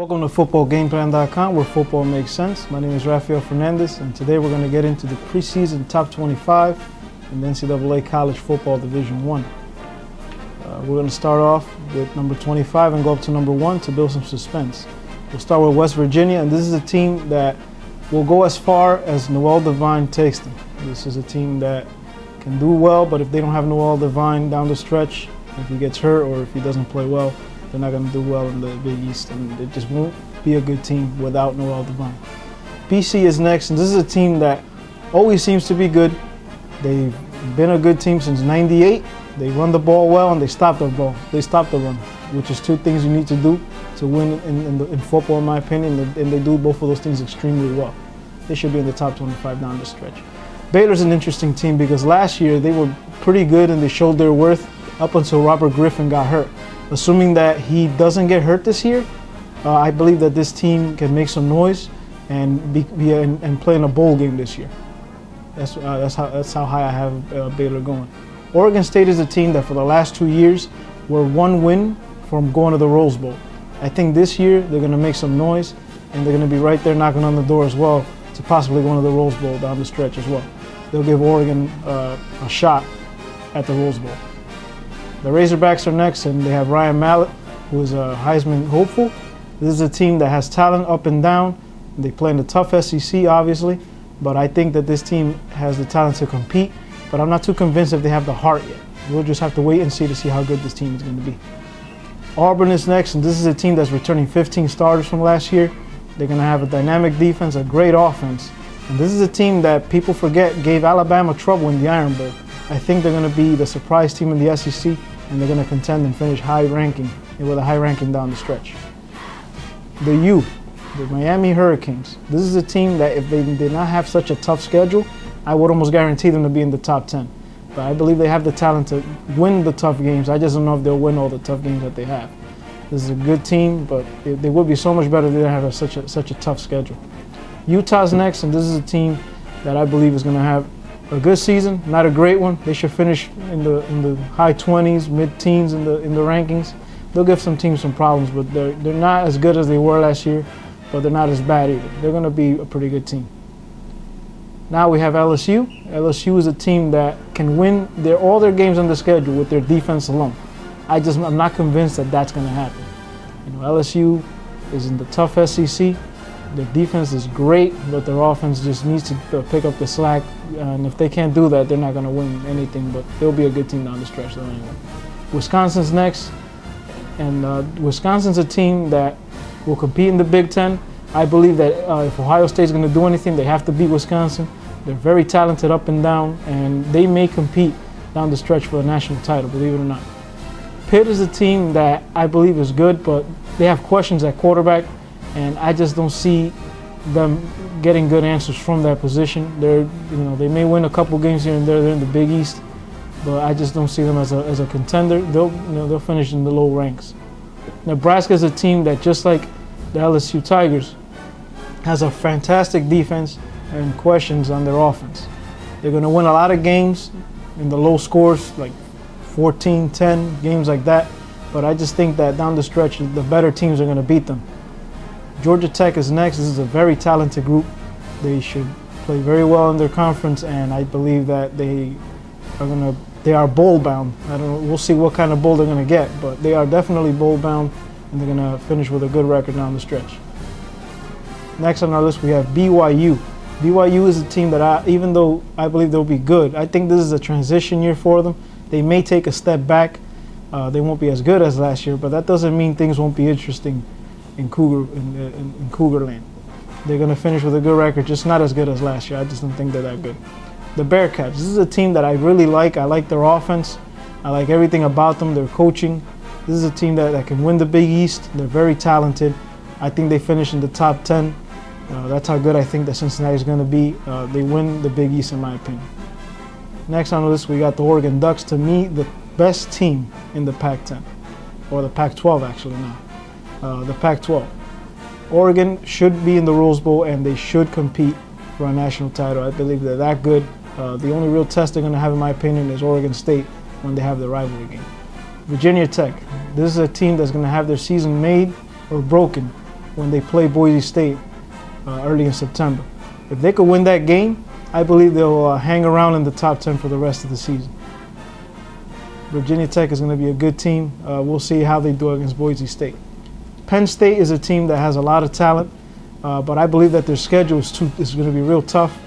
Welcome to footballgameplan.com, where football makes sense. My name is Rafael Fernandez, and today we're going to get into the preseason top 25 in the NCAA College Football Division I. We're going to start off with number 25 and go up to number 1 to build some suspense. We'll start with West Virginia, and this is a team that will go as far as Noel Devine takes them. This is a team that can do well, but if they don't have Noel Devine down the stretch, if he gets hurt or if he doesn't play well, they're not going to do well in the Big East, and it just won't be a good team without Noel Devine. BC is next, and this is a team that always seems to be good. They've been a good team since '98. They run the ball well, and they stop the ball. They stop the run, which is two things you need to do to win in football, in my opinion, and they do both of those things extremely well. They should be in the top 25 down the stretch. Baylor's an interesting team because last year they were pretty good and they showed their worth up until Robert Griffin got hurt. Assuming that he doesn't get hurt this year, I believe that this team can make some noise and play in a bowl game this year. That's how high I have Baylor going. Oregon State is a team that for the last 2 years were one win from going to the Rose Bowl. I think this year they're going to make some noise and they're going to be right there knocking on the door as well to possibly go to the Rose Bowl down the stretch as well. They'll give Oregon a shot at the Rose Bowl. The Razorbacks are next, and they have Ryan Mallett, who is a Heisman hopeful. This is a team that has talent up and down. They play in the tough SEC, obviously, but I think that this team has the talent to compete, but I'm not too convinced if they have the heart yet. We'll just have to wait and see to see how good this team is going to be. Auburn is next, and this is a team that's returning 15 starters from last year. They're going to have a dynamic defense, a great offense, and this is a team that people forget gave Alabama trouble in the Iron Bowl. I think they're going to be the surprise team in the SEC, and they're going to contend and finish high ranking, with a high ranking down the stretch. The Miami Hurricanes. This is a team that if they did not have such a tough schedule, I would almost guarantee them to be in the top 10. But I believe they have the talent to win the tough games. I just don't know if they'll win all the tough games that they have. This is a good team, but they would be so much better if they didn't have such a tough schedule. Utah's next, and this is a team that I believe is going to have a good season, not a great one. They should finish in the high 20s, mid-teens in the rankings. They'll give some teams some problems, but they're not as good as they were last year, but they're not as bad either. They're going to be a pretty good team. Now we have LSU. LSU is a team that can win all their games on the schedule with their defense alone. I'm not convinced that that's going to happen. You know, LSU is in the tough SEC. Their defense is great, but their offense just needs to pick up the slack. And if they can't do that, they're not going to win anything, but they'll be a good team down the stretch though anyway. Wisconsin's next, and Wisconsin's a team that will compete in the Big Ten. I believe that if Ohio State's going to do anything, they have to beat Wisconsin. They're very talented up and down, and they may compete down the stretch for a national title, believe it or not. Pitt is a team that I believe is good, but they have questions at quarterback, and I just don't see them getting good answers from that position. They may win a couple games here and there. They're in the Big East, but I just don't see them as a contender. They'll finish in the low ranks. Nebraska is a team that, just like the LSU Tigers, has a fantastic defense and questions on their offense. They're going to win a lot of games in the low scores, like 14-10, games like that, but I just think that down the stretch, the better teams are going to beat them. Georgia Tech is next. This is a very talented group. They should play very well in their conference, and I believe that they are bowl bound. We'll see what kind of bowl they're going to get, but they are definitely bowl bound, and they're going to finish with a good record down the stretch. Next on our list, we have BYU. BYU is a team that even though I believe they'll be good, I think this is a transition year for them. They may take a step back. They won't be as good as last year, but that doesn't mean things won't be interesting in Cougarland. They're going to finish with a good record, just not as good as last year. I just don't think they're that good. The Bearcats. This is a team that I really like. I like their offense. I like everything about them, their coaching. This is a team that can win the Big East. They're very talented. I think they finish in the top 10. That's how good I think that Cincinnati is going to be. They win the Big East, in my opinion. Next on the list, we got the Oregon Ducks. To me, the best team in the Pac-10, or the Pac-12 actually now. The Pac-12. Oregon should be in the Rose Bowl, and they should compete for a national title. I believe they're that good. The only real test they're going to have, in my opinion, is Oregon State when they have their rivalry game. Virginia Tech. This is a team that's going to have their season made or broken when they play Boise State early in September. If they could win that game, I believe they'll hang around in the top 10 for the rest of the season. Virginia Tech is going to be a good team. We'll see how they do against Boise State. Penn State is a team that has a lot of talent, but I believe that their schedule is going to be real tough.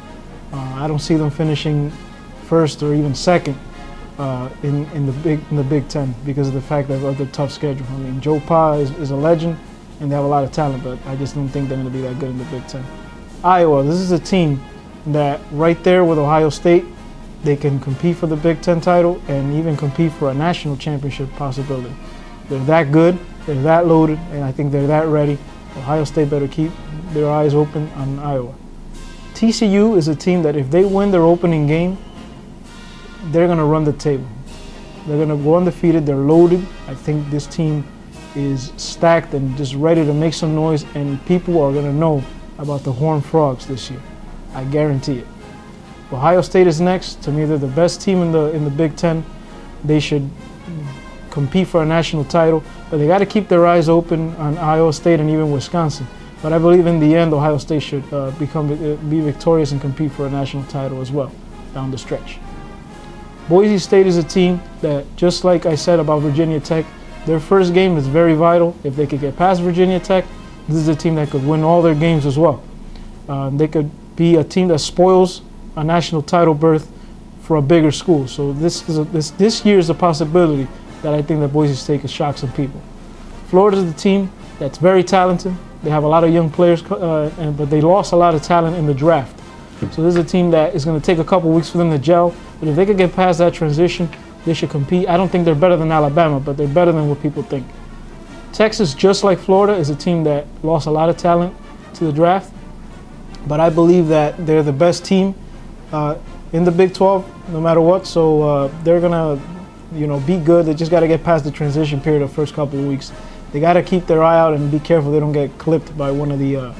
I don't see them finishing first or even second in the Big Ten because of the fact of the tough schedule. I mean, Joe Pa is a legend, and they have a lot of talent, but I just don't think they're going to be that good in the Big Ten. Iowa, this is a team that right there with Ohio State, they can compete for the Big Ten title and even compete for a national championship possibility. They're that good, they're that loaded, and I think they're that ready. Ohio State better keep their eyes open on Iowa. TCU is a team that if they win their opening game, they're going to run the table. They're going to go undefeated, they're loaded. I think this team is stacked and just ready to make some noise, and people are going to know about the Horned Frogs this year. I guarantee it. Ohio State is next. To me, they're the best team in the Big Ten. They should compete for a national title, but they got to keep their eyes open on Iowa State and even Wisconsin. But I believe in the end, Ohio State should be victorious and compete for a national title as well down the stretch. Boise State is a team that, just like I said about Virginia Tech, their first game is very vital. If they could get past Virginia Tech, this is a team that could win all their games as well. They could be a team that spoils a national title berth for a bigger school. So this year is a possibility that I think that Boise State could shock some people. Florida is the team that's very talented. They have a lot of young players, but they lost a lot of talent in the draft. So this is a team that is going to take a couple weeks for them to gel. But if they could get past that transition, they should compete. I don't think they're better than Alabama, but they're better than what people think. Texas, just like Florida, is a team that lost a lot of talent to the draft. But I believe that they're the best team in the Big 12, no matter what. So they're gonna, be good. They just got to get past the transition period of the first couple of weeks. They got to keep their eye out and be careful they don't get clipped by one of the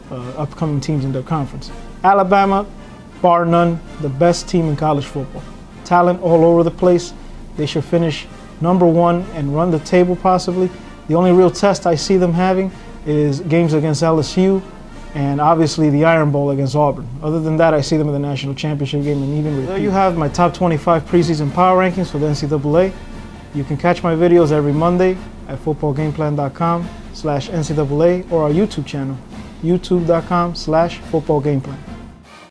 upcoming teams in their conference. Alabama, bar none, the best team in college football. Talent all over the place. They should finish #1 and run the table possibly. The only real test I see them having is games against LSU and obviously the Iron Bowl against Auburn. Other than that, I see them in the national championship game and even repeat. There you have my top 25 preseason power rankings for the NCAA. You can catch my videos every Monday at footballgameplan.com/NCAA or our YouTube channel, youtube.com/footballgameplan.